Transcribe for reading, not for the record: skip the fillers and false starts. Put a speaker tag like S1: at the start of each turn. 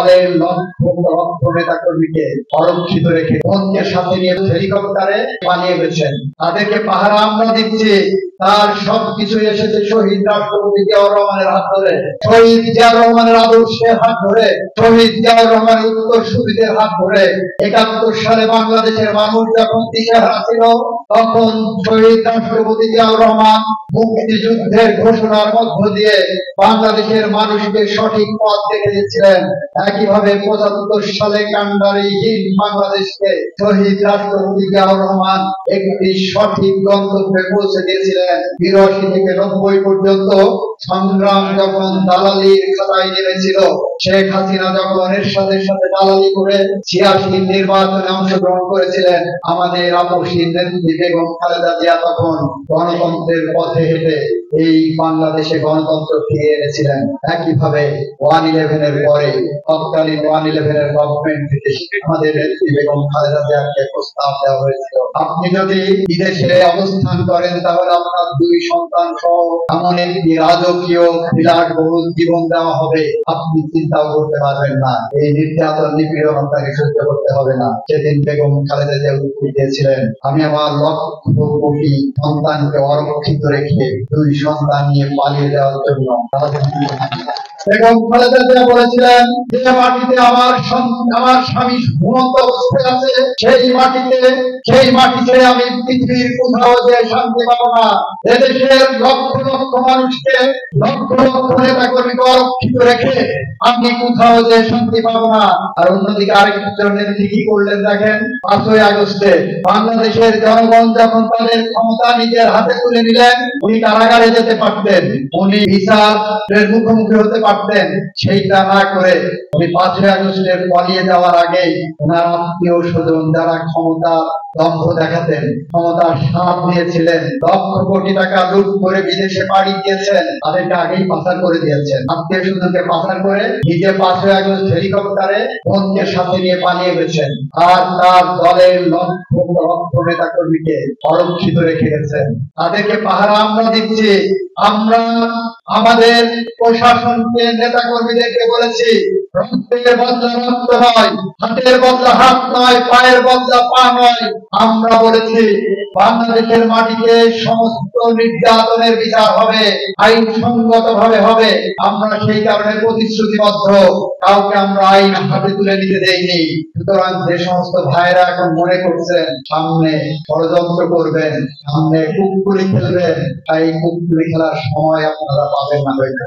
S1: দলের লক্ষ নেতা কর্মীকে অরক্ষিত রেখে বন্ধের সাথে নিয়ে হেলিকপ্টারে পালিয়ে গেছেন। তাদেরকে পাহারা আমরা দিচ্ছি। তার সবকিছু এসেছে শহীদ রাষ্ট্রপতি জিয়াউর রহমানের হাত ধরে, শহীদ জিয়াউর রহমানের আদর্শের হাত ধরে, শহীদ জিয়াউর রহমানের উত্তরসূরিদের হাত ধরে। ৭১ সালে বাংলাদেশের মানুষ যখন দিশেহারা ছিল, তখন শহীদ রাষ্ট্রপতি জিয়াউর রহমান মুক্তিযুদ্ধের ঘোষণার মধ্য দিয়ে বাংলাদেশের মানুষকে সঠিক পথ দেখে দিচ্ছিলেন। একইভাবে ৭৫ সালে কান্ডারিহীন বাংলাদেশকে শহীদ রাষ্ট্রপতি জিয়াউর রহমান একটি সঠিক গন্তব্যে পৌঁছে দিয়েছিলেন। ৮২ থেকে ৯০ পর্যন্ত সংগ্রাম যখন দালালির খাতায় নেমেছিল, শেখ হাসিনা যখন এরশাদের সাথে দালালি করে ৮৬ নির্বাচনে অংশগ্রহণ করেছিলেন, আমাদের আপসী নেত্রী বেগম খালেদা জিয়া তখন গণতন্ত্রের পথে হেঁটে এই বাংলাদেশে গণতন্ত্র ফিরিয়ে এনেছিলেন। একইভাবে 1/11 এর পরে তৎকালীন 1/11 এর গভর্নমেন্ট থেকে আমাদের নেত্রী বেগম খালেদা জিয়াকে প্রস্তাব দেওয়া হয়েছিল, আপনি যদি বিদেশে অবস্থান করেন তাহলে আপনার 2 সন্তান সহ এমন একটি রাজকীয় বিলাসবহুল জীবন দেওয়া হবে, আপনি চিন্তাও করতে পারবেন না। এই নির্যাতন নিপীড়ন আপনাকে সহ্য করতে হবে না। সেদিন বেগম খালেদা জিয়া উত্তর দিয়েছিলেন, আমি আমার লক্ষ কোটি সন্তানকে অরক্ষিত রেখে 2 সন্তান নিয়ে পালিয়ে যাওয়ার জন্য বেগম খালেদা জিয়া বলেছিলেন, যে মাটিতে আমার স্বামী ঘুমন্ত অবস্থায় আছে, সেই মাটিতে আমি পৃথিবীর কোথাও যে শান্তি পাবো না। এদেশের লক্ষ লক্ষ মানুষকে, লক্ষ লক্ষ নেতা কর্মীকে অরক্ষিত রেখে আমি কোথাও যে শান্তি পাবো না। আর অন্যদিকে আরেকজন নেত্রী কি করলেন দেখেন, 5ই আগস্টে বাংলাদেশের জনগণ যখন তাদের ক্ষমতা নিজের হাতে তুলে নিলেন, উনি কারাগারে যেতে পারতেন, উনি বিচারের মুখোমুখি হতে পারতেন। সেইটা না করে উনি 5ই আগস্টের পালিয়ে যাওয়ার আগে ওনার আত্মীয় স্বজন যারা ক্ষমতা দম্ভ দেখাতেন, ক্ষমতার স্বাদ নিয়েছিলেন, লক্ষ কোটি টাকা লুট করে বিদেশে পাড়ি দিয়েছেন, তাদেরকে আগেই পাচার করে দিয়েছেন। আত্মীয় স্বজনকে পাচার করে নিজে 5ই আগস্ট হেলিকপ্টারে বন্ধের সাথে নিয়ে পালিয়ে গেছেন। আর তার দলের লক্ষ নেতা কর্মীকে অরক্ষিত রেখে গেছেন। তাদেরকে পাহারা আমরা দিচ্ছি। আমরা আমাদের প্রশাসনকে, নেতা কর্মীদেরকে বলেছি, রক্তের বদলা রক্ত নয়, হাতের বদলা হাত নয়, পায়ের বদলা পা নয়। আমরা বলেছি বাংলাদেশের মাটিতে সমস্ত নির্যাতনের বিচার হবে, আইনসঙ্গত ভাবে হবে। আমরা সেই কারণে প্রতিশ্রুতিবদ্ধ, কাউকে আমরা আইন হাতে তুলে নিতে দেইনি। সুতরাং যে সমস্ত ভাইরা এখন মনে করছেন সামনে ষড়যন্ত্র করবেন, সামনে কুকুরি খেলবেন, তাই কুকুরি খেলার সময় আপনারা পাবেন না হয়তো।